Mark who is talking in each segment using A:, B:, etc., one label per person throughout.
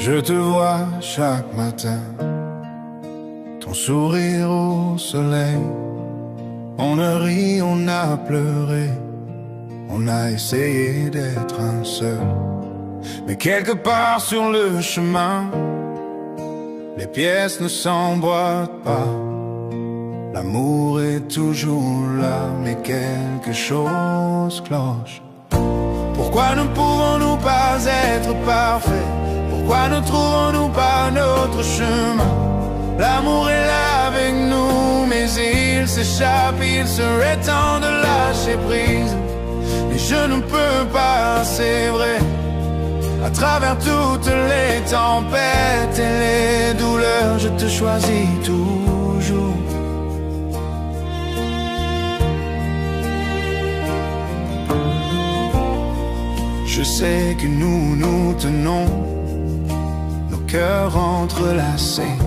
A: Je te vois chaque matin, ton sourire au soleil. On a ri, on a pleuré, on a essayé d'être un seul. Mais quelque part sur le chemin, les pièces ne s'emboîtent pas. L'amour est toujours là, mais quelque chose cloche. Pourquoi ne pouvons-nous pas être parfaits? Pourquoi ne trouvons-nous pas notre chemin? L'amour est là avec nous, mais il s'échappe, il serait temps de lâcher prise. Mais je ne peux pas, c'est vrai. À travers toutes les tempêtes et les douleurs, je te choisis toujours. Je sais que nous nous tenons, nos cœurs entrelacés.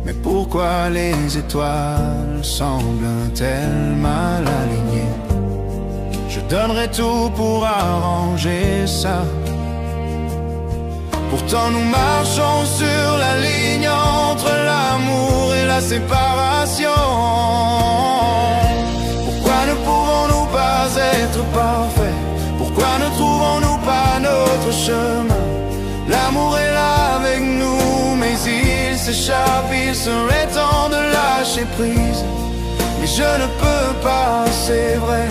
A: Mais pourquoi les étoiles semblent-elles mal alignées? Je donnerai tout pour arranger ça. Pourtant nous marchons sur la ligne entre l'amour et la séparation. Pourquoi ne pouvons-nous pas être parfaits? Pourquoi ne trouvons-nous pas notre chemin? L'amour est là avec nous, mais il s'échappe, il serait temps de lâcher prise. Mais je ne peux pas, c'est vrai.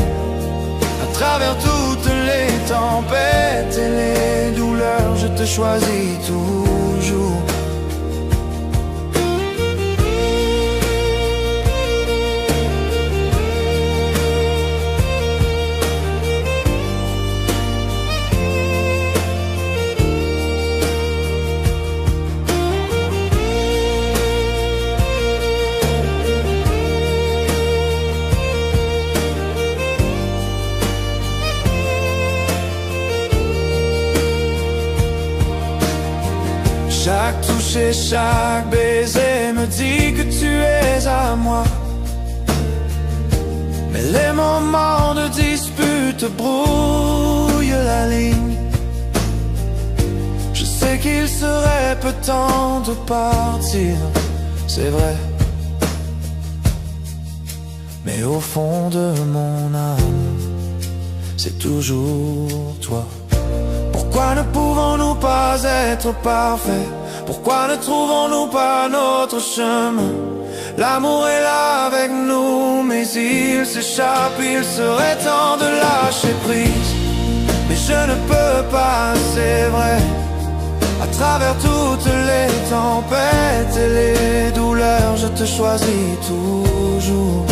A: À travers toutes les tempêtes et les douleurs, je te choisis toujours. Chaque touche et chaque baiser me dit que tu es à moi. Mais les moments de dispute brouillent la ligne. Je sais qu'il serait peu temps de partir, c'est vrai. Mais au fond de mon âme, c'est toujours toi. Pourquoi ne pouvons-nous pas être parfaits? Pourquoi ne trouvons-nous pas notre chemin? L'amour est là avec nous, mais il s'échappe, il serait temps de lâcher prise. Mais je ne peux pas, c'est vrai. À travers toutes les tempêtes et les douleurs, je te choisis toujours.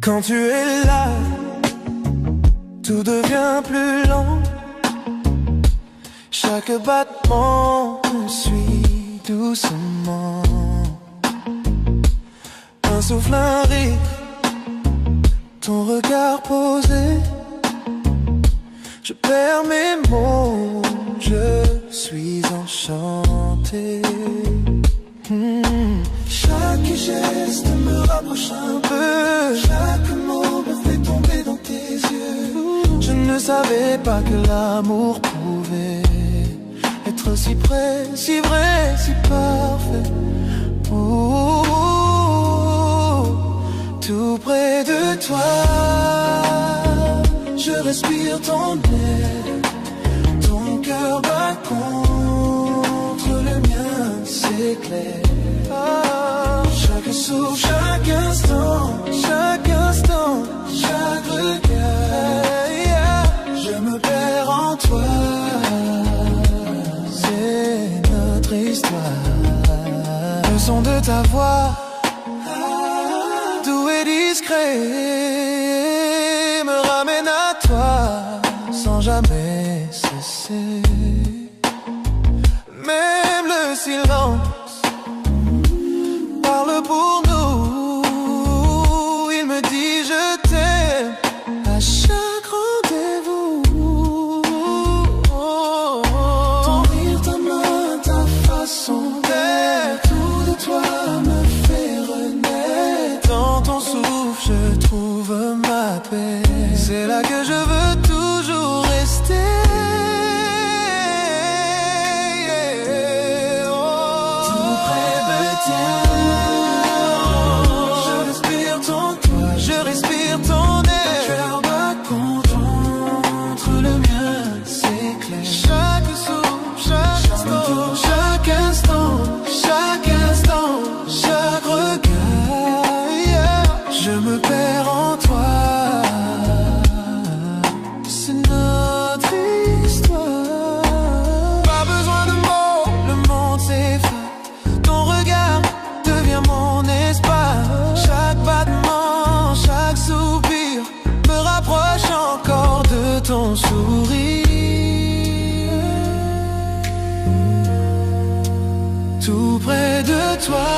A: Quand tu es là, tout devient plus lent. Chaque battement me suit doucement. Un souffle, un rire, ton regard posé. Je perds mes mots, je suis enchanté. Chaque geste me rapproche un peu. Chaque mot me fait tomber dans tes yeux. Je ne savais pas que l'amour pouvait être si près, si vrai, si parfait. Oh, tout près de toi, je respire ton air. Ton cœur bat contre le mien, c'est clair. Chaque souffle, chaque instant, chaque regard, je me perds en toi. C'est notre notre histoire. Le son de ta voix, doux et discret, me ramène à toi sans jamais cesser. Même le silence parle pour nous. Il me dit je t'aime à chaque rendez-vous. Ton rire, ta main, ta façon d'être, tout de toi me fait renaître. Dans ton souffle je trouve ma paix. C'est là que je veux toujours rester. Tout près de toi, je respire ton toit, je respire ton air. Mon cœur bat contre le mien, c'est clair. Chaque souffle, chaque instant, chaque instant, chaque instant, chaque regard, yeah. Je me perds en toi. C'est notre histoire. Pas besoin de mots, le monde s'efface. Ton regard devient mon espace. Chaque battement, chaque soupir me rapproche encore de ton sourire. Tout près de toi,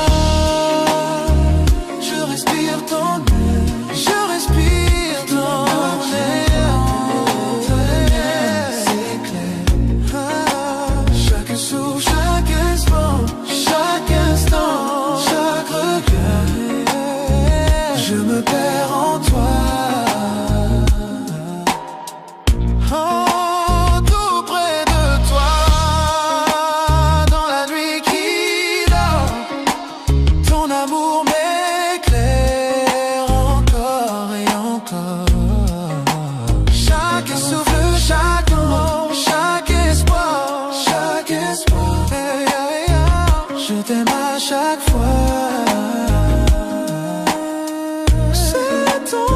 A: je respire ton air, je respire ton air. C'est clair. Chaque souffle, chaque instant, chaque instant, chaque regard, je me perds en toi. Oh, tout près de toi, dans la nuit qui dort, ton amour m'éclaire encore et encore. Chaque souffle, chaque mot, chaque espoir, yeah, yeah, yeah. Je t'aime à chaque fois. C'est ton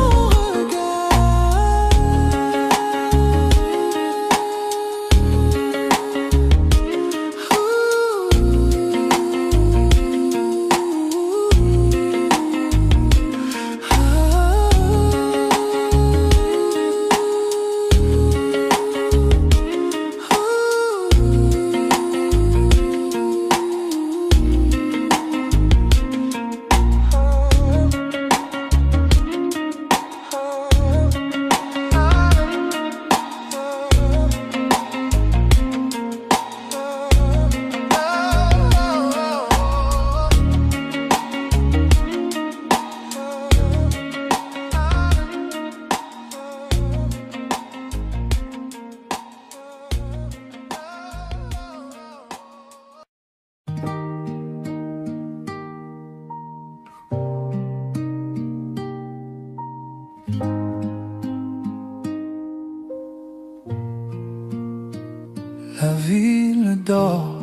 A: la ville dort,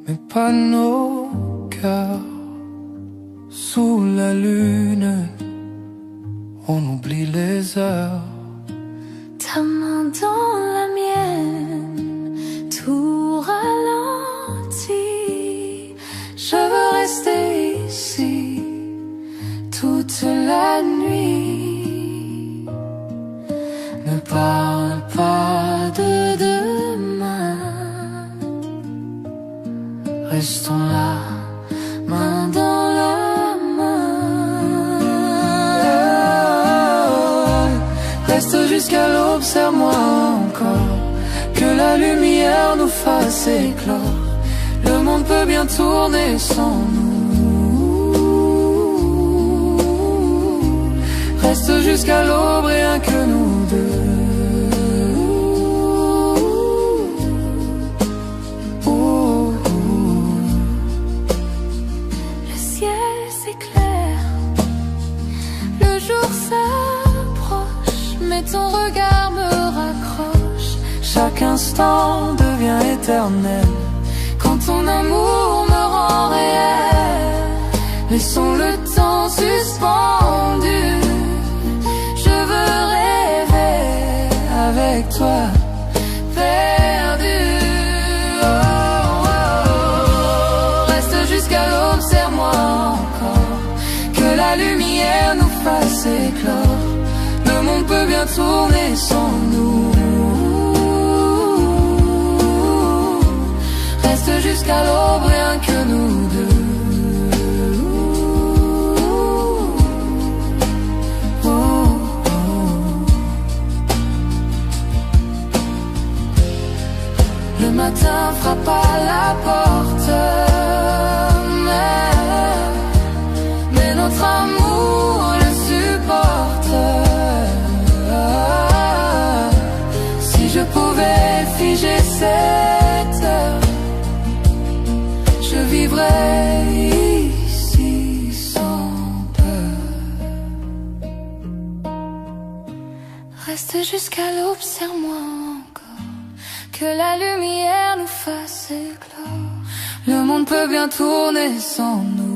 A: mais pas nos cœurs. Sous la lune, on oublie les heures.
B: Ta main dans la mienne, tout ralentit. Je veux rester ici toute la nuit. Ne parle pas de demain. Restons là, main dans la main. Reste jusqu'à l'aube, serre-moi encore, que la lumière nous fasse éclore. Le monde peut bien tourner sans nous. Reste jusqu'à l'aube, rien que nous deux.
C: Le ciel s'éclaire, le jour s'approche, mais ton regard me raccroche.
B: Chaque instant devient éternel quand ton amour me rend réel. Laissons le temps suspendu. Je veux rêver avec toi, perdu. Oh, fasse éclore. Le monde peut bien tourner sans nous. Reste jusqu'à l'aube, rien que nous deux. Le matin frappe à la porte, mais notre amour le supporte. Si je pouvais figer cette heure, je vivrais ici sans peur. Reste jusqu'à l'aube, serre-moi encore, que la lumière nous fasse éclore. Le monde peut bien tourner sans nous.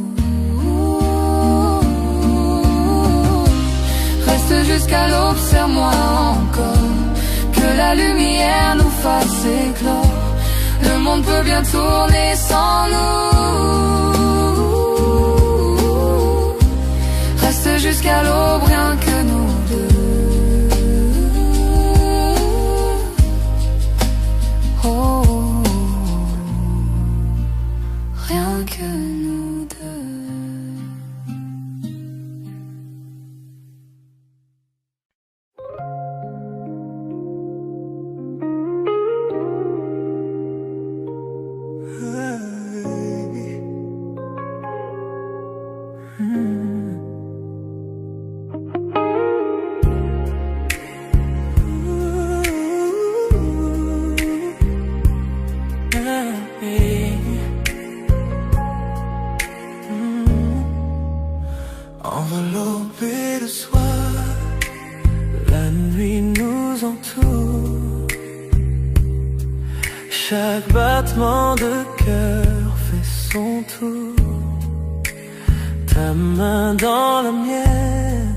B: Reste jusqu'à l'aube, serre-moi encore, que la lumière nous fasse éclore. Le monde peut bien tourner sans nous. Reste jusqu'à l'aube, rien que nous deux. Oh, rien que nous deux.
D: Enveloppé de soir, la nuit nous entoure. Chaque battement de cœur fait son tour. Ta main dans la mienne,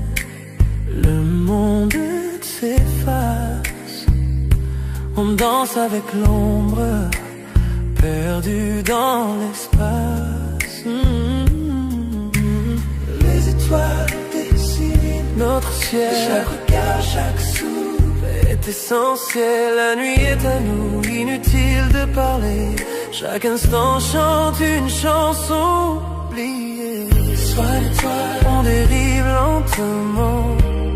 D: le monde s'efface. On danse avec l'ombre, perdu dans l'espace. Les étoiles dessinent notre ciel. Chaque regard, chaque souffle est essentiel. La nuit est à nous, inutile de parler. Chaque instant chante une chanson oubliée. Sois l'étoile, on dérive lentement.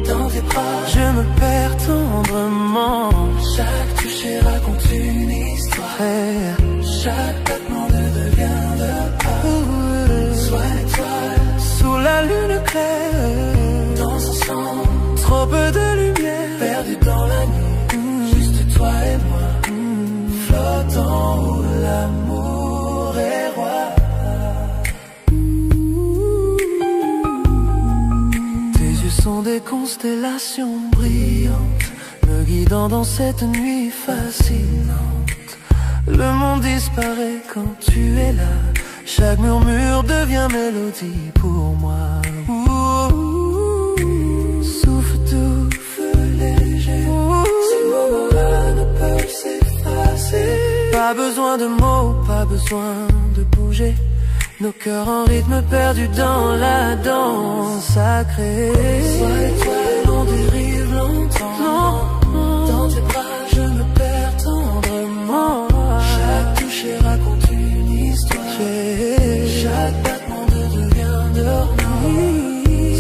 D: Dans tes bras, je me perds tendrement. Chaque toucher raconte une histoire. Chaque battement devient de pas. Sois l'étoile, sous la lune claire. Dans un sang, trop peu de lumière. Perdu dans la nuit, juste toi et moi. Flottant où l'amour est roi. Tes yeux sont des constellations brillantes, me guidant dans cette nuit fascinante. Le monde disparaît quand tu es là. Chaque murmure devient mélodie pour moi. Souffle doux, feu léger. Ces moments-là ne peuvent s'effacer. Pas besoin de mots, pas besoin de bouger. Nos cœurs en rythme perdus dans la danse sacrée. Sois l'étoile, on dérive longtemps. Dans tes bras, je me perds tendrement. Chaque toucher raconte une histoire. Chaque battement devient dormant.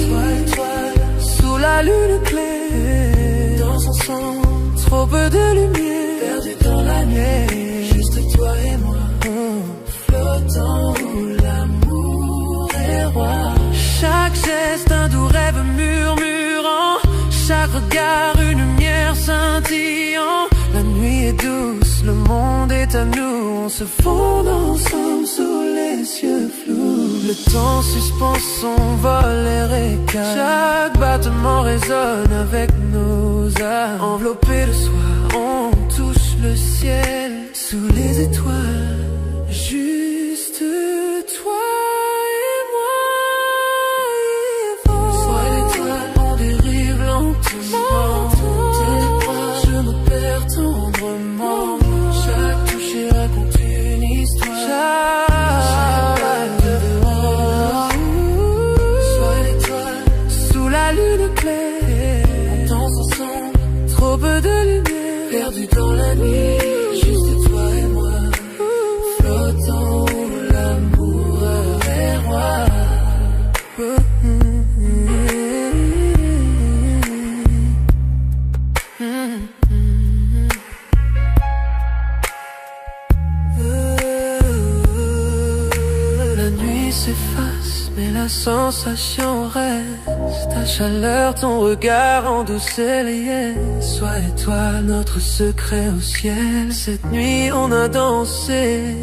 D: Sois l'étoile, sous la lune claire. Dans son sang, trop peu de lumière. Perdu dans la nuit, juste toi et moi. Flottant où l'amour est roi. Chaque geste, un doux rêve murmurant. Chaque regard, une lumière scintillant. La nuit est douce, le monde est à nous. On se fond ensemble sous les cieux flous. Le temps suspend son vol et récale. Chaque battement résonne avec nos âmes. Enveloppés de soir, on touche le ciel. Sous les étoiles, juste toi et moi. Sois l'étoile, on dérive lentement. Je me perds tendrement. Chaque toucher raconte une histoire. Chaque balle de sois l'étoile, sous la s'efface, mais la sensation reste. Ta chaleur, ton regard endoucit les yes. Sois étoile, notre secret au ciel. Cette nuit on a dansé,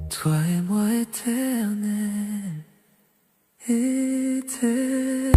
D: toi et moi éternel, éternel.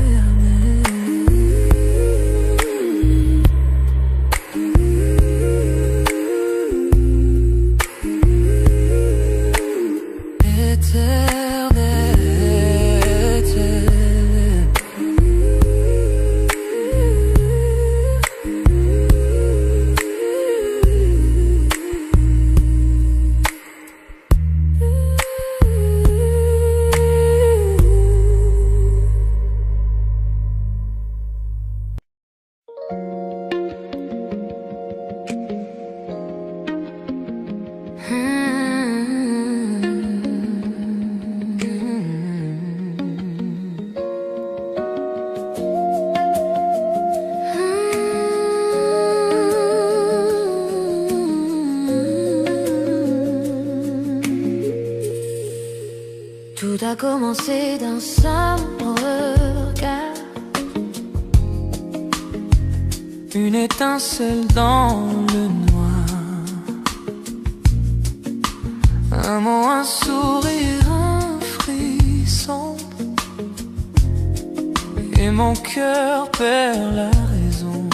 C: Tout a commencé d'un simple regard,
D: une étincelle dans le noir, un mot, un sourire, un frisson, et mon cœur perd la raison.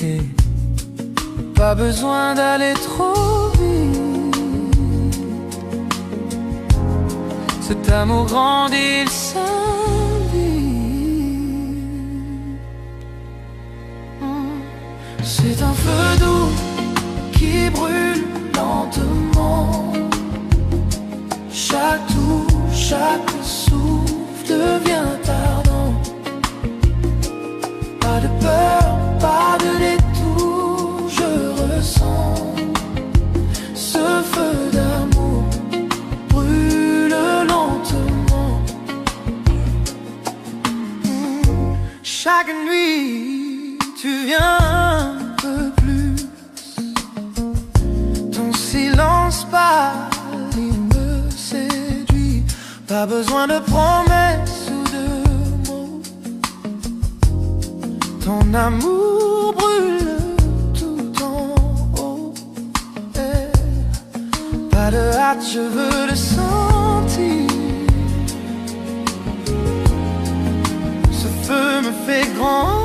D: Et pas besoin d'aller trop vite, cet amour grandit, il s'invite. C'est un feu doux qui brûle lentement. Chaque touche, chaque souffle devient ardent. Pas de peur, pas de détour, je ressens ce feu d'amour brûle lentement. Chaque nuit, tu viens un peu plus. Ton silence pâle, il me séduit. Pas besoin de promesses ou de mots. Ton amour brûle tout en haut. Pas de hâte, je veux le sentir. Ce feu me fait grandir.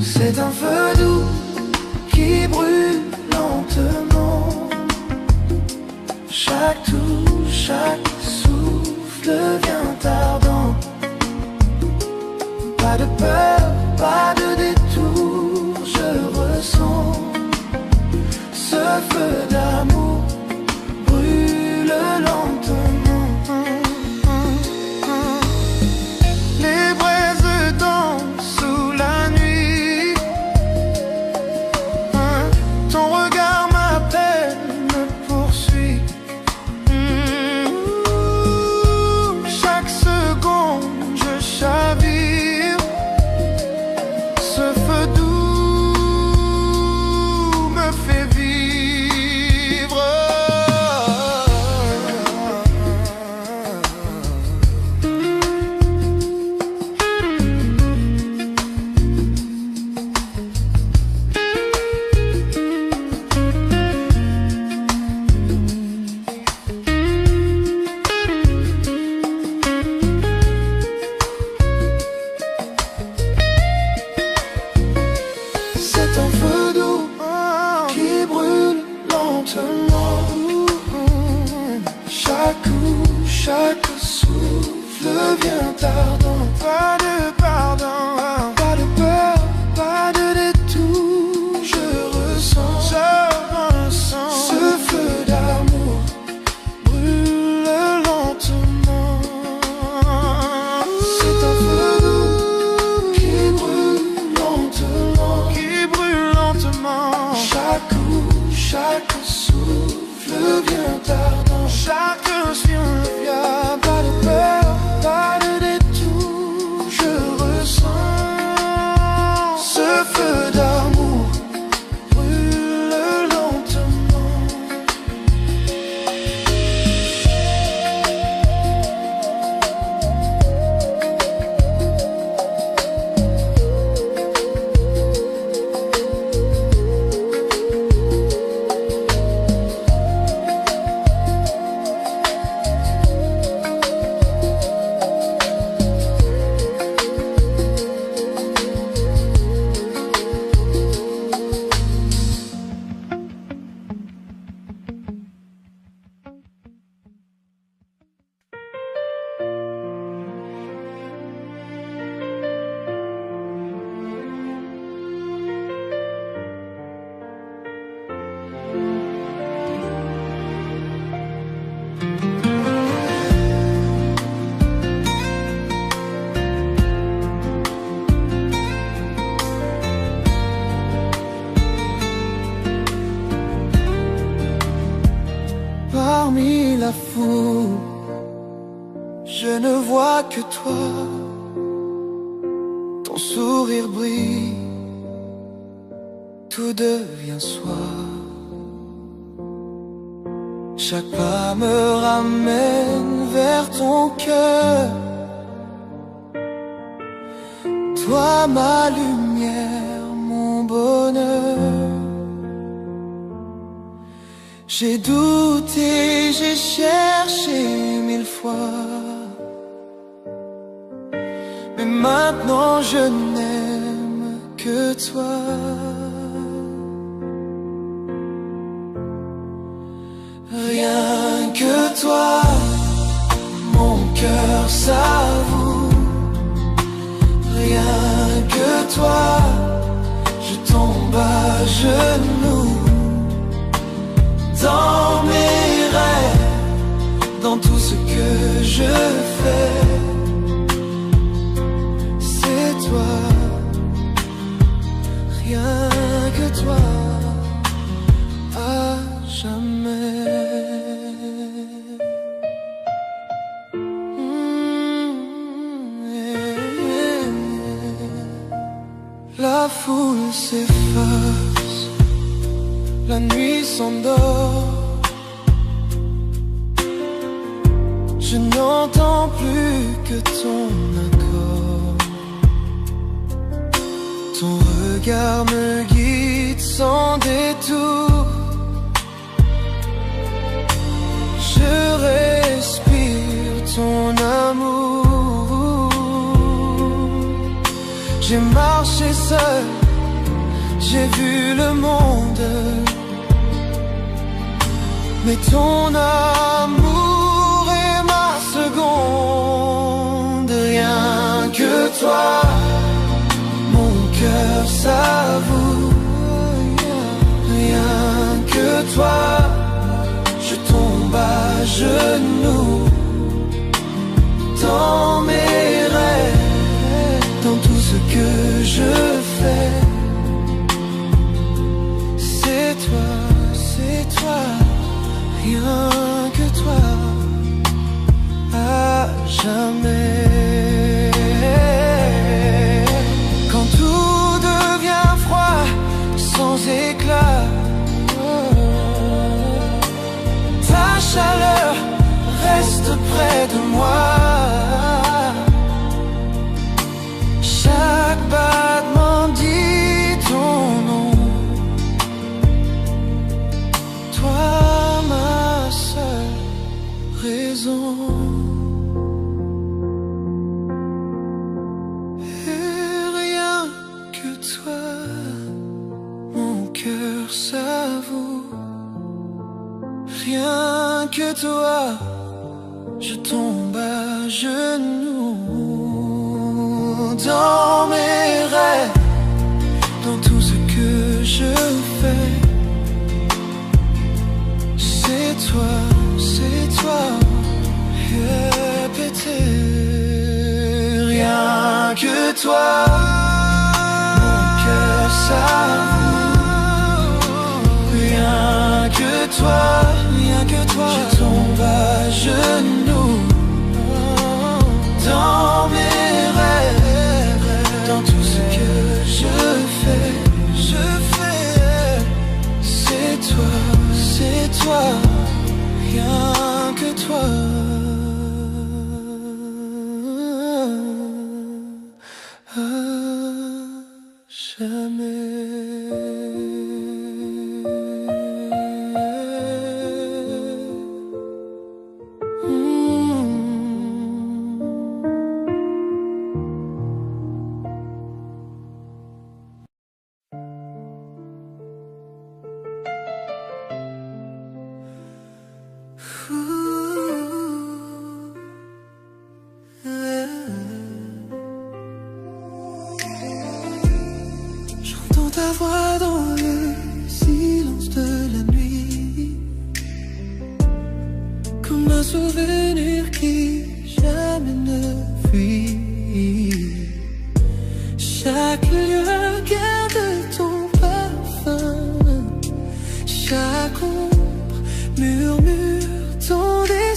D: C'est un feu doux qui brûle lentement. Chaque touche, chaque souffle devient ardent. Pas de peur, pas de détour, je ressens ce feu d'amour brûle lentement. Les braises dansent sous la nuit. Ton regard m'appelle, me poursuit. Chaque seconde je chavire. Ce feu doux me fait vivre. C'est un feu doux qui brûle lentement. Chaque coup, chaque souffle devient ardent. Pas de pardon, pas de peur, pas de détour. Je ressens ce feu d'amour brûle lentement. C'est un feu doux qui brûle lentement. Chaque coup, chaque souffle devient ardent. Chaque inspire, pas de peur, pas de détour. la foule, je ne vois que toi. Ton sourire brille, tout devient soir. Chaque pas me ramène vers ton cœur. Toi ma lumière, mon bonheur. J'ai douté, j'ai cherché 1000 fois, mais maintenant je n'aime que toi. Rien que toi, mon cœur s'avoue. Rien que toi, je tombe à genoux. Dans mes rêves, dans tout ce que je fais, c'est toi. Rien que toi, à jamais. La foule s'efface, la nuit s'endort. Je n'entends plus que ton accord. Ton regard me guide sans détour. Je respire ton amour. J'ai marché seul, j'ai vu le monde, mais ton amour est ma seconde. Rien que toi, mon cœur s'avoue. Rien que toi, je tombe à genoux. Dans mes rêves, dans tout ce que je fais, c'est toi, c'est toi. Rien que toi, à jamais. Quand tout devient froid, sans éclat, ta chaleur reste près de moi. Chaque battement dit ton nom. Toi, ma seule raison. Et rien que toi, mon cœur s'avoue. Rien que toi, je tombe à genoux. Dans mes rêves, dans tout ce que je fais, c'est toi, répété. Rien que toi, mon cœur s'avoue. Rien que toi, je tombe à genoux. Dans mes rêves, dans tout ce que je fais, c'est toi, rien que toi. À jamais. J'entends ta voix dans le silence de la nuit, comme un souvenir qui jamais ne fuit. Chaque lieu garde ton parfum, chaque ombre murmure ton désir.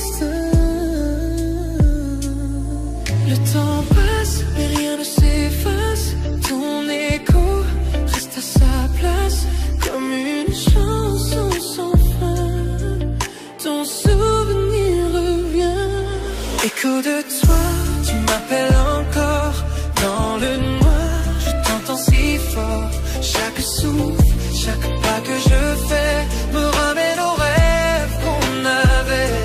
D: Écho de toi, tu m'appelles encore. Dans le noir, je t'entends si fort. Chaque souffle, chaque pas que je fais me ramène aux rêves qu'on avait.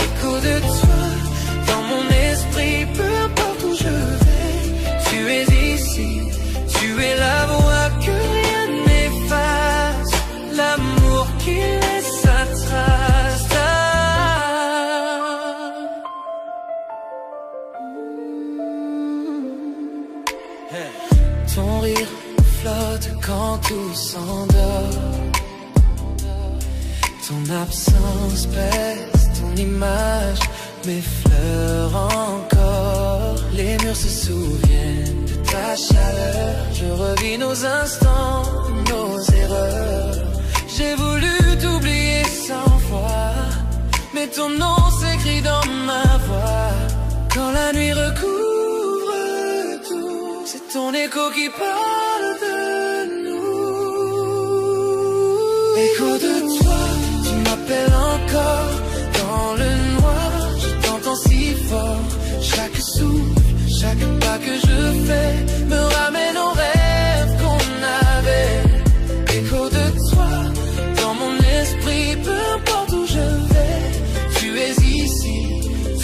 D: Écho de toi, dans mon esprit, peu importe où je vais. Tu es ici, tu es la voix que rien n'efface. L'amour qui laisse sa trace. Ton rire flotte quand tout s'endort. Ton absence pèse, ton image m'effleure encore. Les murs se souviennent de ta chaleur. Je revis nos instants, nos erreurs. J'ai voulu t'oublier sans fois, mais ton nom s'écrit dans ma voix. Quand la nuit recouvre tout, c'est ton écho qui parle de nous. Écho de toi, tu m'appelles encore. Dans le noir, je t'entends si fort. Chaque souffle, chaque pas que je fais me ramène aux rêves qu'on avait. Écho de toi, dans mon esprit, peu importe où je vais. Tu es ici,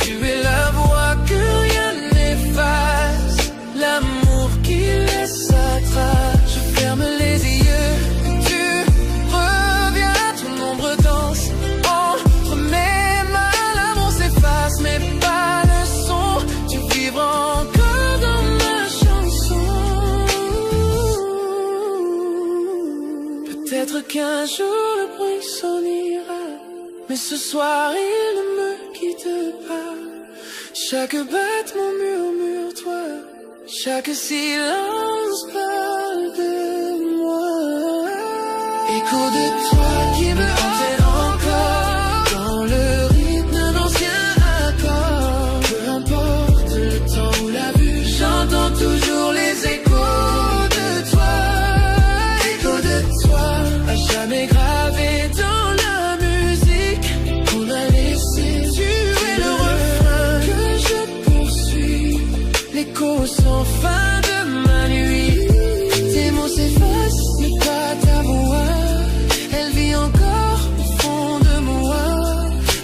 D: tu es la voix que rien n'efface. L'amour qui laisse sa trace. Je ferme les yeux, tu reviens, ton ombre danse. Entre mes mains, l'amour s'efface, mais pas le son. Tu vivras encore dans ma chanson. Peut-être qu'un jour le bruit s'enira, mais ce soir il ne me quitte pas. Chaque battement murmure toi, chaque silence parle de moi. Écho de toi qui me hante encore. Dans le rythme d'un ancien accord. Peu importe le temps ou la vue, j'entends toujours les échos de toi. Écho de toi, à jamais gravé dans la musique qu'on a laissé. Tu es le refrain que je poursuis. L'écho sans fin de ma nuit. Tes mots s'effacent, mais pas ta voix. Elle vit encore au fond de moi.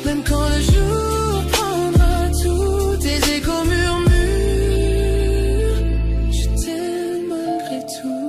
D: Même quand le jour prendra tout, tes échos murmurent. Je t'aime malgré tout.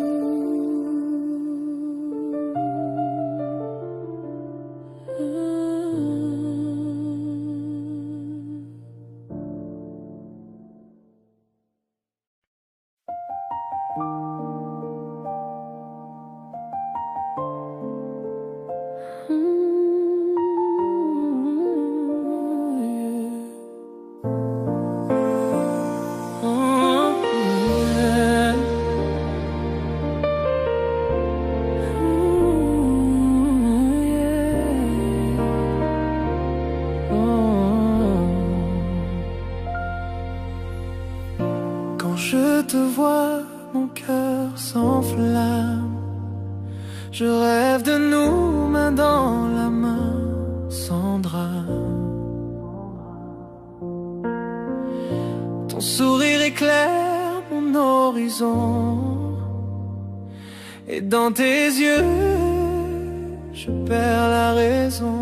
D: Quand je te vois, mon cœur s'enflamme. Je rêve de nous, main dans la main, sans drame. Ton sourire éclaire mon horizon, et dans tes yeux, je perds la raison.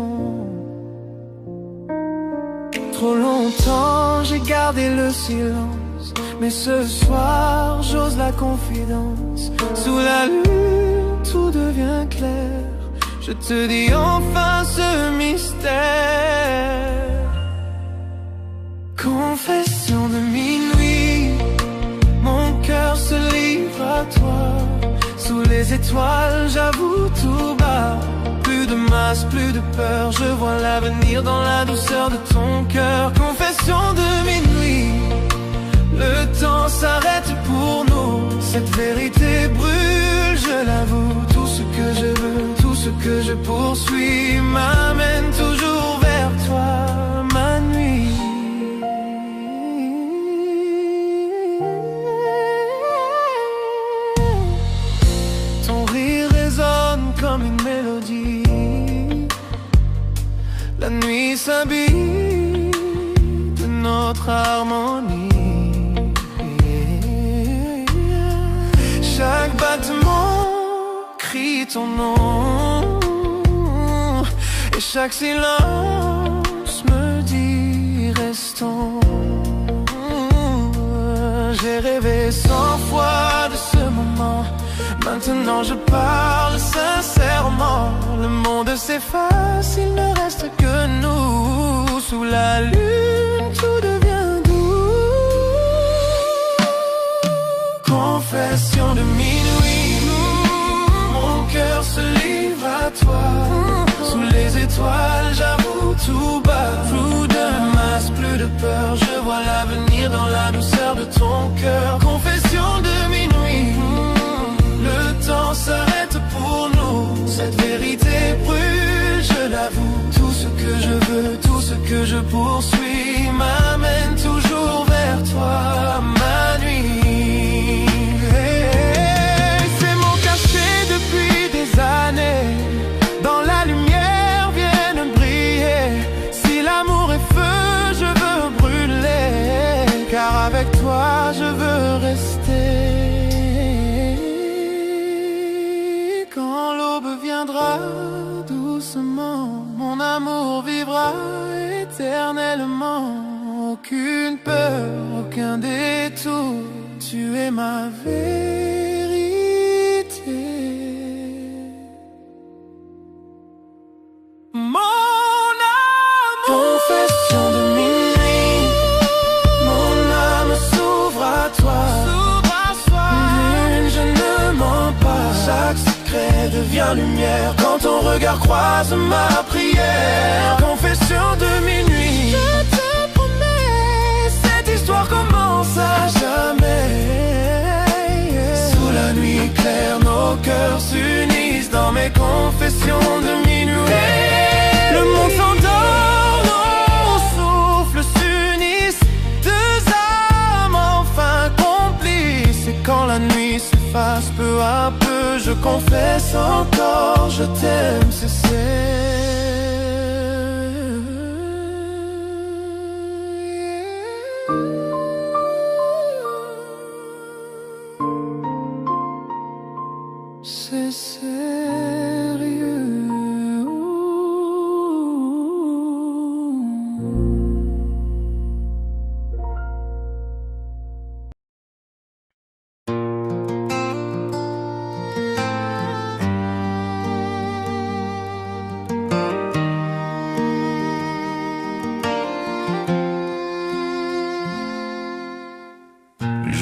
D: Trop longtemps j'ai gardé le silence, mais ce soir j'ose la confidence. Sous la lune tout devient clair, je te dis enfin ce mystère. Confession de minuit, mon cœur se livre à toi. Sous les étoiles j'avoue tout bas, plus de masse, plus de peur, je vois l'avenir dans la douceur de ton cœur. Confession de minuit, le temps s'arrête pour nous. Cette vérité brûle, je l'avoue. Tout ce que je veux, tout ce que je poursuis m'amène toujours vers toi, ma nuit. Ton rire résonne comme une mélodie. La nuit s'habille de nos notre harmonie. Chaque battement crie ton nom, et chaque silence me dit restons. J'ai rêvé 100 fois de ce moment. Maintenant je parle sincèrement. Le monde s'efface, il ne reste que nous. Sous la lune, tout devient doux. Confession de minuit, mon cœur se livre à toi. Sous les étoiles, j'avoue tout bas. Plus de masque, plus de peur. Je vois l'avenir dans la douceur de ton cœur. Confession de minuit, le temps s'arrête pour nous. Cette vérité brûle, je l'avoue. Tout ce que je veux, tout ce que je poursuis m'amène toujours vers toi, ma nuit. C'est mon cachet depuis des années. Dans la lumière viennent briller. Si l'amour est feu, je veux brûler. Car avec toi, je veux rester. Quand l'aube viendra doucement, mon amour vivra éternellement. Aucune peur, aucun détour, tu es ma vérité. Mon amour, confession de minuit, mon âme s'ouvre à toi. Lune, je ne mens pas. Chaque secret devient lumière quand ton regard croise ma prière. Confession de minuit, je te promets, cette histoire commence à jamais. Sous la nuit claire, nos cœurs s'unissent dans mes confessions de minuit. Le monde s'endort, nos souffles s'unissent. Deux âmes enfin complices. Et quand la nuit s'efface peu à peu, je confesse encore, je t'aime, c'est sérieux.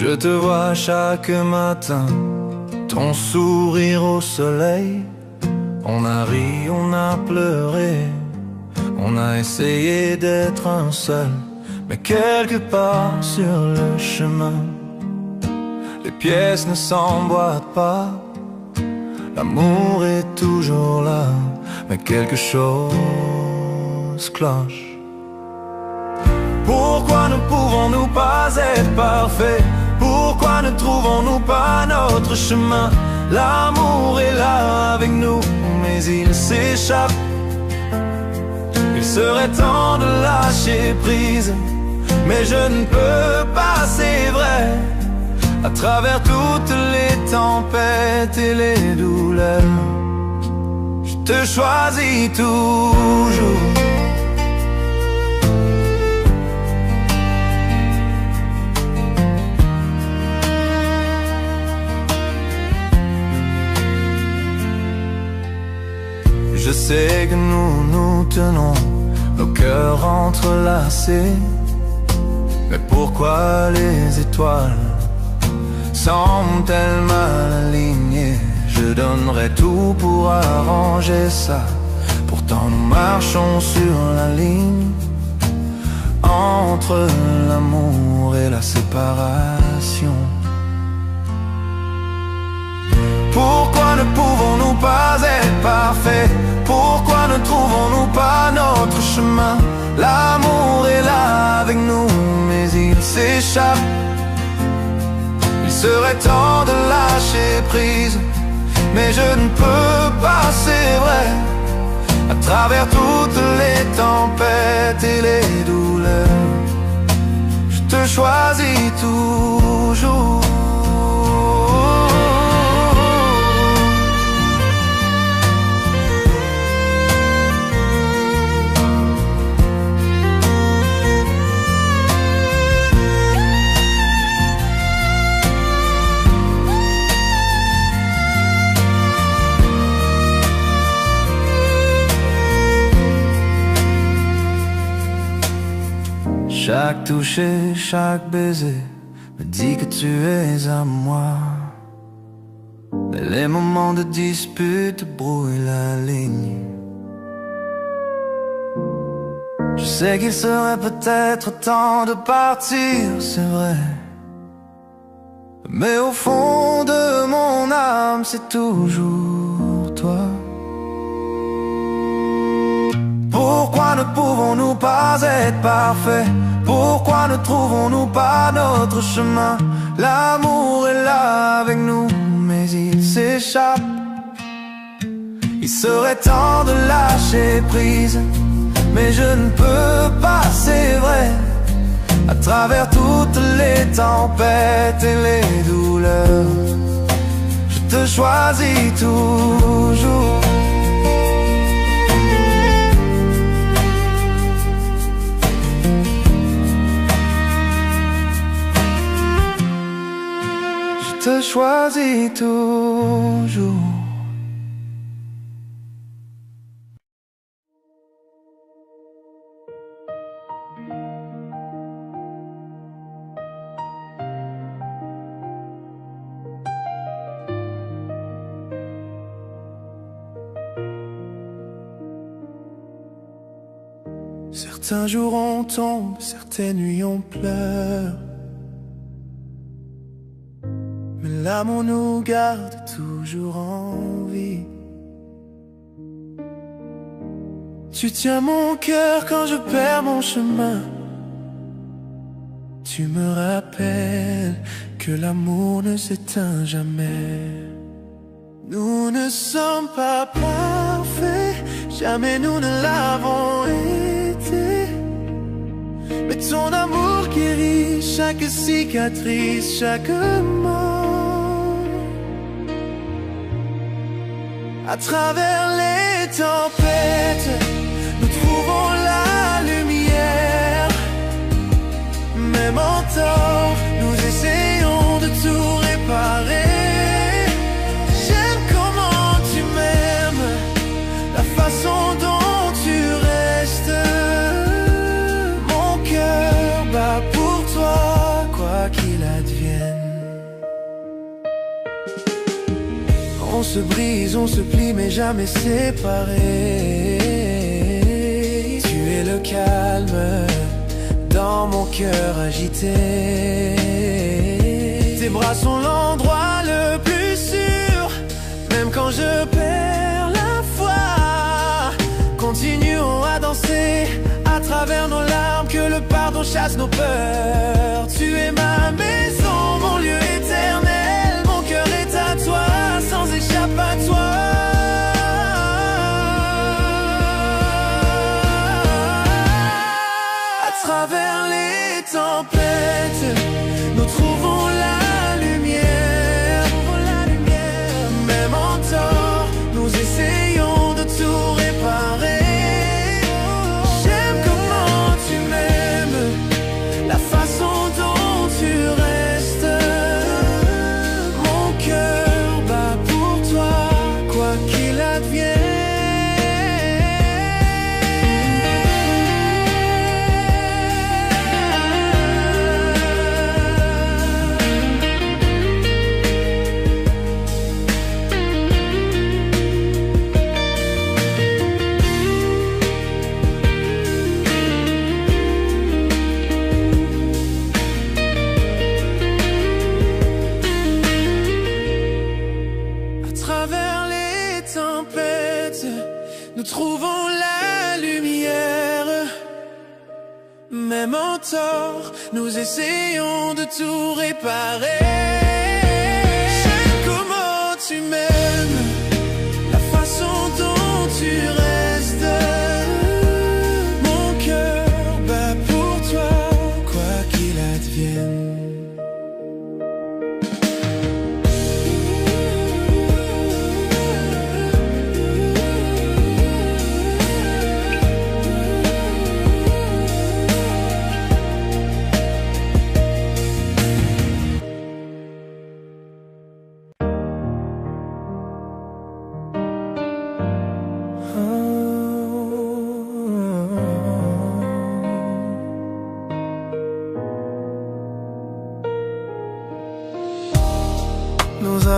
D: Je te vois chaque matin, ton sourire au soleil. On a ri, on a pleuré, on a essayé d'être un seul. Mais quelque part sur le chemin, les pièces ne s'emboîtent pas. L'amour est toujours là, mais quelque chose cloche. Pourquoi ne pouvons-nous pas être parfaits? Pourquoi ne trouvons-nous pas notre chemin? L'amour est là avec nous, mais il s'échappe. Il serait temps de lâcher prise, mais je ne peux pas, c'est vrai. À travers toutes les tempêtes et les douleurs, je te choisis toujours. Je sais que nous nous tenons, nos cœurs entrelacés. Mais pourquoi les étoiles semblent-elles mal alignées? Je donnerais tout pour arranger ça. Pourtant nous marchons sur la ligne entre l'amour et la séparation. Pourquoi ne pouvons-nous pas être parfaits? Pourquoi ne trouvons-nous pas notre chemin? L'amour est là avec nous, mais il s'échappe. Il serait temps de lâcher prise, mais je ne peux pas, c'est vrai. À travers toutes les tempêtes et les douleurs, choisis toujours. Chaque toucher, chaque baiser me dit que tu es à moi. Mais les moments de dispute brouillent la ligne. Je sais qu'il serait peut-être temps de partir, c'est vrai. Mais au fond de mon âme, c'est toujours toi. Pourquoi ne pouvons-nous pas être parfaits? Pourquoi ne trouvons-nous pas notre chemin? L'amour est là avec nous, mais il s'échappe. Il serait temps de lâcher prise, mais je ne peux pas, c'est vrai. À travers toutes les tempêtes et les douleurs, je te choisis toujours. Je te choisis toujours. Certains jours on tombe, certaines nuits on pleure, mais l'amour nous garde toujours en vie. Tu tiens mon cœur quand je perds mon chemin. Tu me rappelles que l'amour ne s'éteint jamais. Nous ne sommes pas parfaits, jamais nous ne l'avons été. Mais ton amour guérit chaque cicatrice, chaque mort. À travers les tempêtes, nous trouvons la lumière. Même en tort, nous essayons de tout réparer. J'aime comment tu m'aimes, la façon dont tu restes. Mon cœur bat pour toi, quoi qu'il advienne. On se brise, on se plie, mais jamais séparés. Tu es le calme dans mon cœur agité. Tes bras sont l'endroit le plus sûr, même quand je perds la foi. Continuons à danser à travers nos larmes, que le pardon chasse nos peurs. Tu es ma maison, mon lieu éternel. Mon cœur est à toi, sans échappatoire. À travers les tempêtes, nous trouvons la lumière. Même en tort, nous essayons de tout réparer. J'aime comment tu m'aimes, la façon dont tu restes. Mon cœur bat pour toi, quoi qu'il advienne. Nous trouvons la lumière. Même en tort, nous essayons de tout réparer. J'aime comment tu m'aimes, la façon dont tu restes. Mon cœur bat pour toi, quoi qu'il advienne.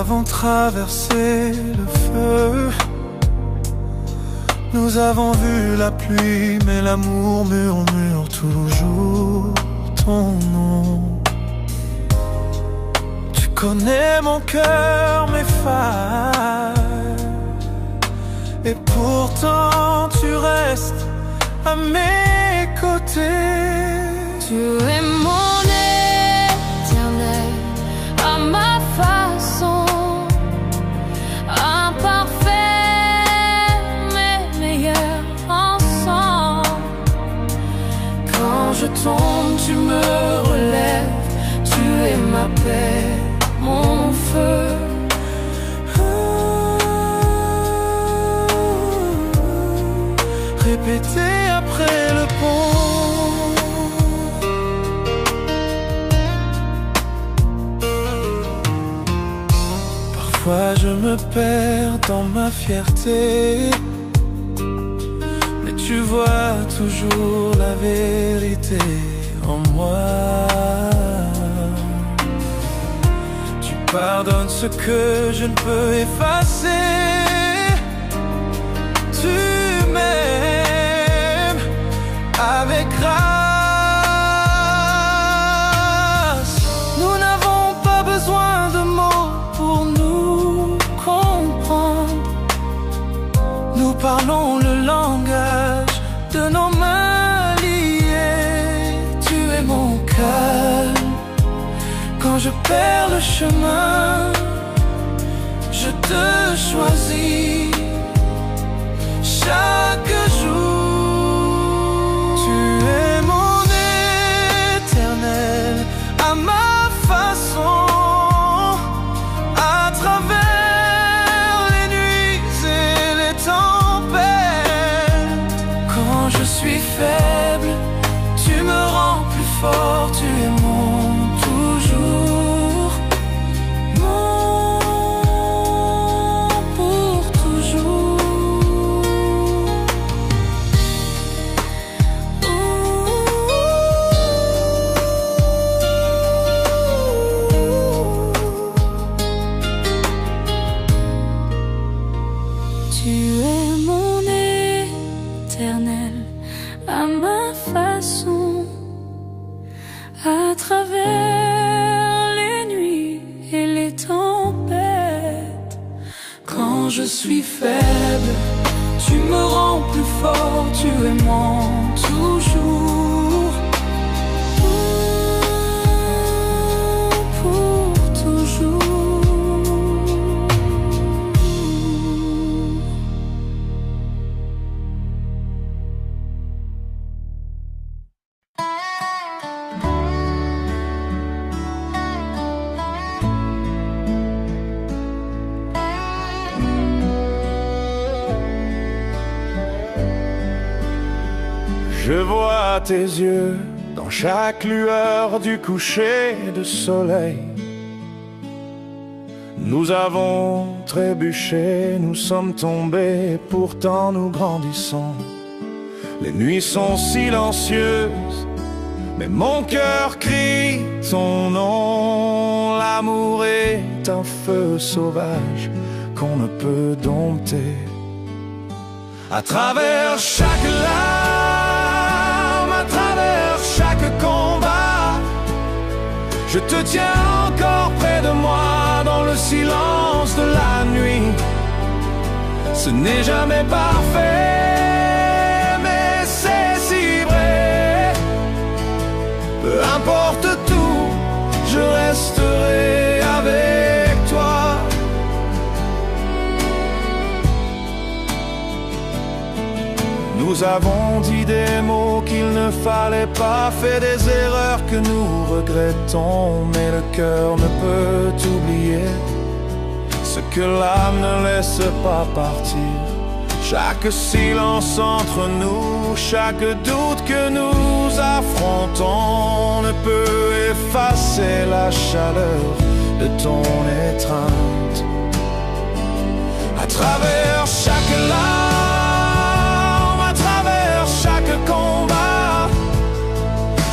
D: avons traversé le feu. Nous avons vu la pluie, mais l'amour murmure toujours ton nom. Tu connais mon cœur, mes failles, et pourtant tu restes à mes côtés.
C: Tu es mon éternel, à ma façon, imparfait mais meilleur ensemble.
B: Quand je tombe, tu me relèves. Tu es ma paix, mon feu.
D: Répéter après le pont. Parfois je me perds dans ma fierté, mais tu vois toujours la vérité en moi. Tu pardonnes ce que je ne peux effacer. Tu m'aimes avec grâce. Nous n'avons pas besoin de mots pour nous comprendre. Nous parlons le langage de nos mains liées. Tu es mon calme. Quand je perds le chemin, je te choisis chaque jour. Tu es mon éternel, à ma façon, à travers les nuits et les tempêtes. Quand je suis faible, tu me rends plus fort. Tu es mon toujours, mon pour toujours.
C: Tu es mon éternel, à ma façon, à travers les nuits et les tempêtes.
B: Quand je suis faible, tu me rends plus fort. Tu es mon toujours,
C: Pour toujours.
A: Je vois tes yeux dans chaque lueur du coucher de soleil. Nous avons trébuché, nous sommes tombés, pourtant nous grandissons. Les nuits sont silencieuses, mais mon cœur crie ton nom. L'amour est un feu sauvage qu'on ne peut dompter. À travers chaque larme, à travers chaque combat, je te tiens encore près de moi dans le silence de la nuit. Ce n'est jamais parfait, mais c'est si vrai. Peu importe tout, je resterai avec toi. Nous avons dit des mots qu'il ne fallait pas, fait des erreurs que nous regrettons, mais le cœur ne peut oublier ce que l'âme ne laisse pas partir. Chaque silence entre nous, chaque doute que nous affrontons ne peut effacer la chaleur de ton étreinte. À travers chaque larme, à travers chaque combat,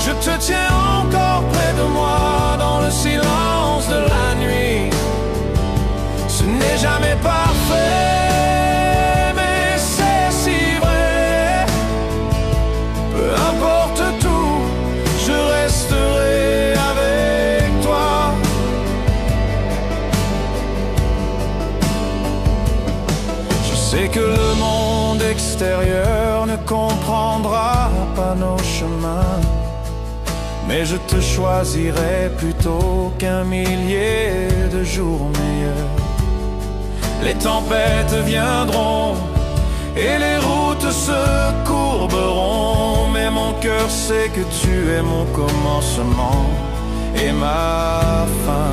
A: je te tiens encore près de moi dans le silence de la nuit. Le monde extérieur ne comprendra pas nos chemins, mais je te choisirai plutôt qu'un millier de jours meilleurs. Les tempêtes viendront et les routes se courberont, mais mon cœur sait que tu es mon commencement et ma fin.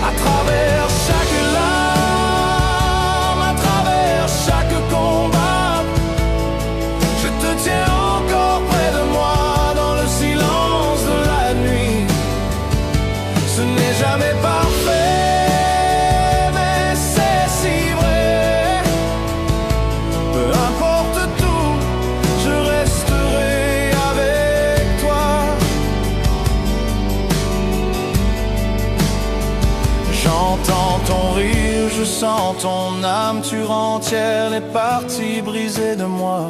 A: À travers chaque larme, à travers chaque combat, je te tiens encore près de moi dans le silence de la nuit. Ce n'est jamais parfait, mais c'est si vrai. Peu importe tout, je resterai avec toi. J'entends ton rire, je sens ton âme, tu rentières les parties brisées de moi.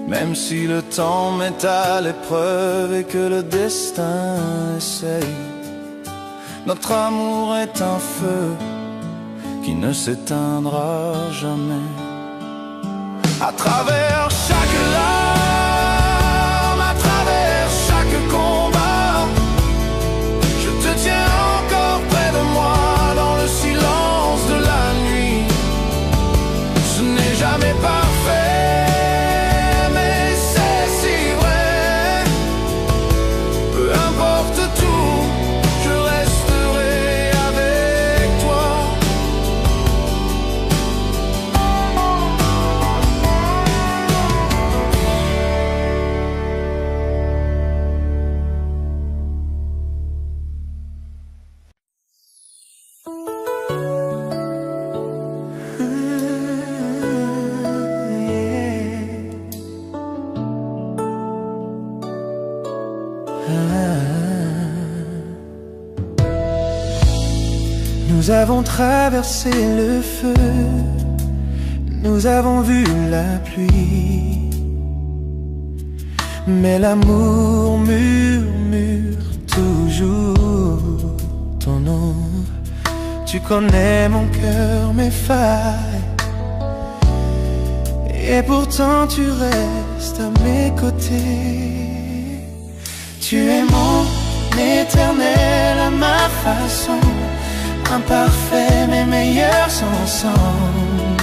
A: Même si le temps met à l'épreuve et que le destin essaye, notre amour est un feu qui ne s'éteindra jamais. À travers chaque larme, à travers chaque combat, je te tiens encore près de moi dans le silence de la nuit. Ce n'est jamais parfait, mais c'est si vrai. Peu importe tout, je resterai avec toi.
D: Nous avons traversé le feu, nous avons vu la pluie, mais l'amour murmure toujours ton nom. Tu connais mon cœur, mes failles, et pourtant tu restes à mes côtés. Tu es mon éternel à ma façon, imparfait mais meilleurs ensemble.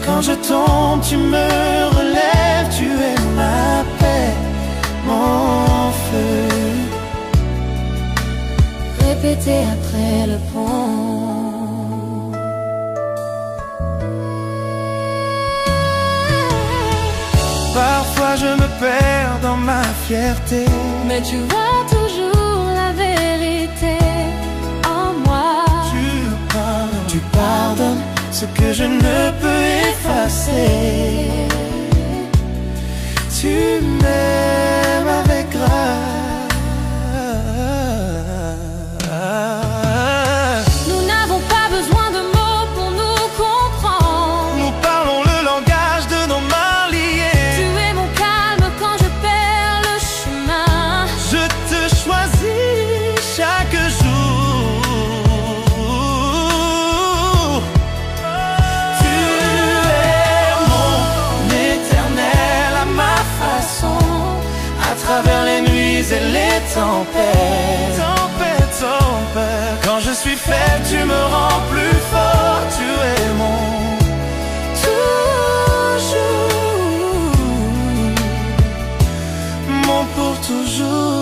D: Quand je tombe, tu me relèves, tu es ma paix, mon feu.
C: Répétez après le pont.
D: Parfois je me perds dans ma fierté,
C: Mais tu vois toujours la vérité en moi.
D: tu pardonnes ce que je ne peux effacer. Tu m'aimes avec grâce.
C: Nous n'avons pas besoin de mots pour nous comprendre.
D: Nous parlons le langage de nos mains liées.
C: Tu es mon calme quand je perds le chemin.
D: Je te choisis chaque jour. Tu es mon éternel à ma façon, à travers les nuits et les tempêtes. Quand je suis faible, tu me rends plus fort. Tu es mon toujours, mon pour toujours.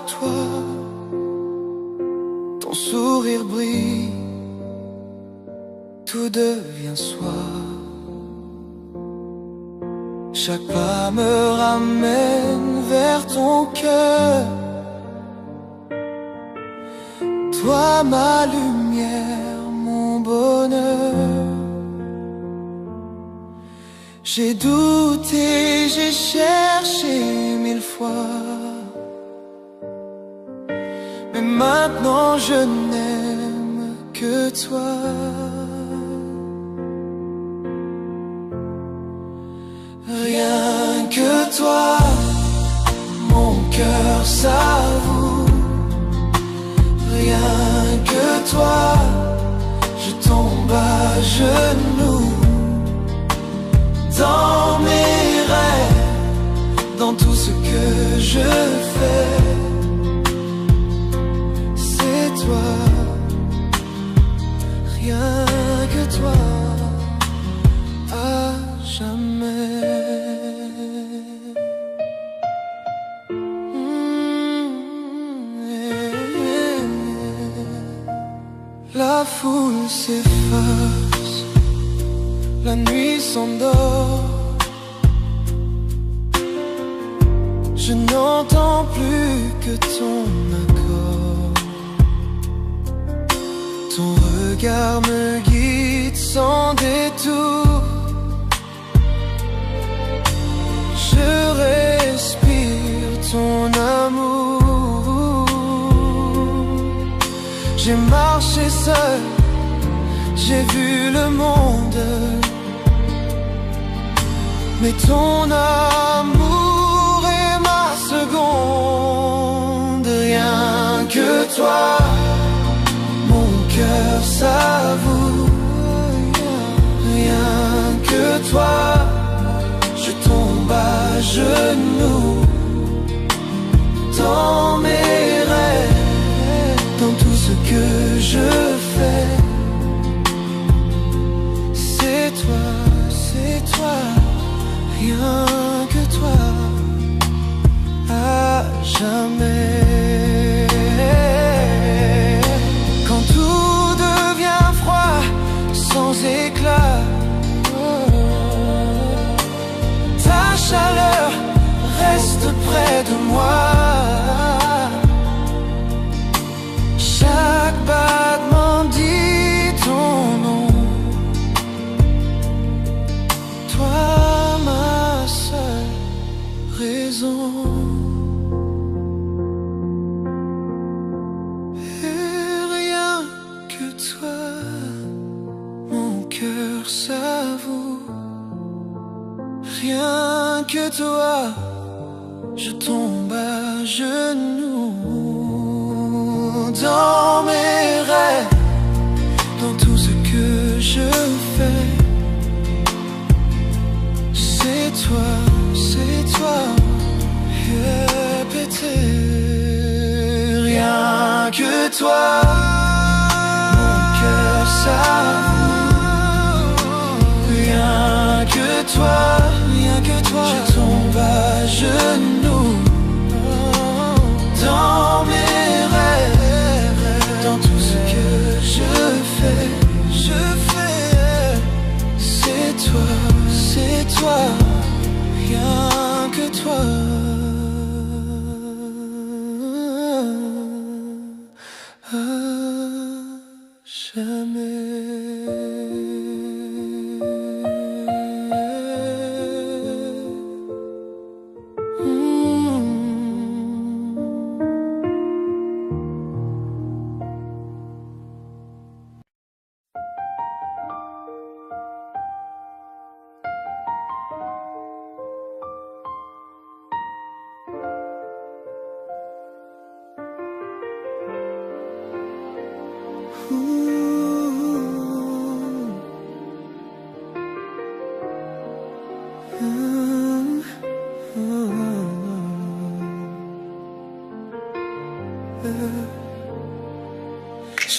D: toi, ton sourire brille, tout devient soi. Chaque pas me ramène vers ton cœur. Toi ma lumière, mon bonheur. J'ai douté, j'ai cherché 1000 fois, mais maintenant je n'aime que toi. Rien que toi, mon cœur s'avoue. Rien que toi, je tombe à genoux. Dans mes rêves, dans tout ce que je fais, c'est toi. Rien que toi, à jamais. La foule s'efface, la nuit s'endort. Je n'entends plus que ton accord. Ton regard me guide sans détour. Je respire ton amour. J'ai marché seul, j'ai vu le monde, mais ton amour est ma seconde. Rien que toi, mon cœur s'avoue. Rien que toi, je tombe à genoux. Dans mes rêves, dans tout ce que je fais, c'est toi, c'est toi. Rien que toi, à jamais. Quand tout devient froid, sans éclat, ta chaleur reste près de moi. Chaque battement dit ton nom. Toi, ma seule raison. Et rien que toi, mon cœur s'avoue. Rien que toi, je tombe à genoux. Dans mes rêves, dans tout ce que je fais, c'est toi, répété. Rien que toi, mon cœur s'avoue. Rien que toi, je tombe à genoux. Dans mes rêves, dans tout ce que je fais, c'est toi, rien que toi. À jamais.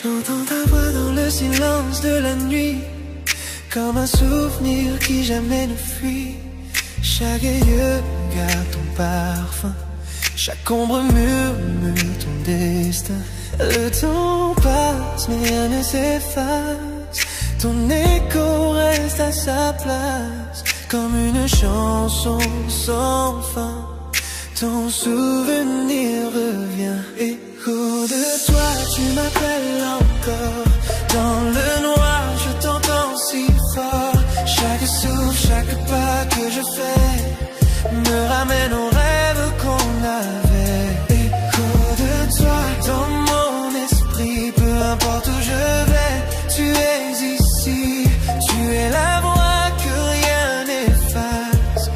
D: J'entends ta voix dans le silence de la nuit, comme un souvenir qui jamais ne fuit. Chaque yeux garde ton parfum, Chaque ombre murmure ton destin. Le temps passe mais rien ne s'efface. Ton écho reste à sa place, comme une chanson sans fin. Ton souvenir revient. Écho de toi, tu m'appelles encore. Dans le noir, je t'entends si fort. Chaque souffle, chaque pas que je fais me ramène aux rêves qu'on avait. Écho de toi, dans mon esprit, peu importe où je vais, tu es ici. Tu es la voix que rien n'efface,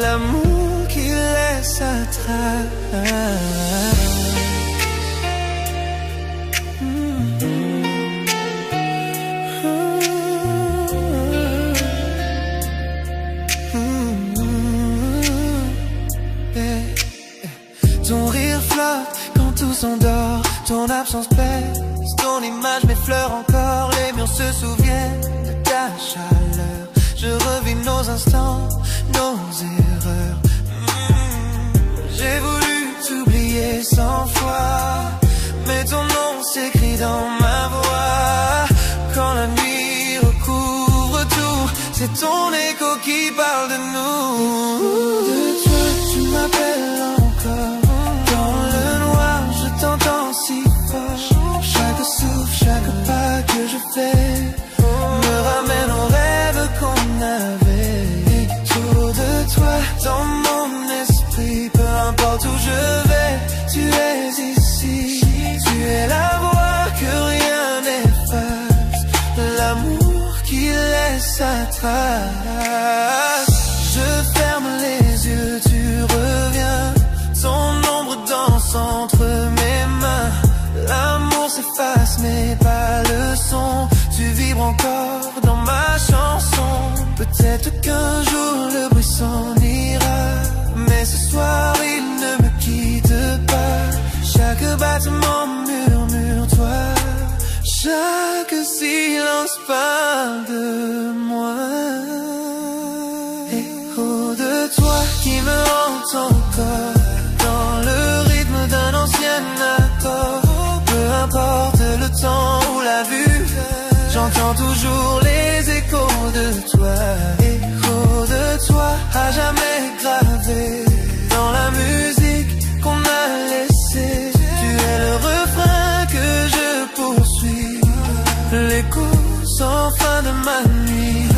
D: l'amour qui laisse sa trace. Ton rire flotte quand tout s'endort, ton absence pèse, ton image m'effleure encore. Les murs se souviennent de ta chaleur. Je revis nos instants, nos erreurs. J'ai voulu t'oublier 100 fois, mais ton nom s'écrit dans ma voix. Quand la nuit recouvre tout, c'est ton écho qui parle de nous. De toi, tu m'appelles encore. Dans le noir, je t'entends si fort. Chaque souffle, chaque pas que je fais me ramène aux rêves qu'on avait. Autour de toi, dans mon esprit, peu importe où je vais, tu es ici. Tu es la voix que rien n'efface, l'amour qui laisse sa trace. Je ferme les yeux, tu reviens. Ton ombre danse entre mes mains. L'amour s'efface mais pas le son. Tu vibres encore dans ma chanson. Peut-être qu'un jour le bruit s'en ira, mais ce soir il ne me quitte pas. Chaque battement murmure toi, chaque silence parle de moi. Écho de toi qui me hante encore, dans le rythme d'un ancien accord. Peu importe le temps ou la vue, j'entends toujours les échos de toi. Écho de toi, à jamais gravé dans la musique qu'on a laissée. Tu es le refrain que je poursuis, l'écho sans fin de ma nuit.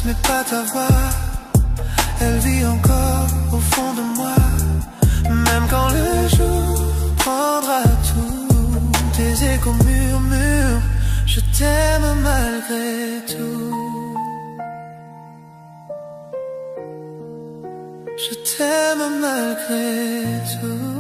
D: Mais pas ta voix, elle vit encore au fond de moi. Même quand le jour prendra tout, tes échos murmurent, je t'aime malgré tout. Je t'aime malgré tout.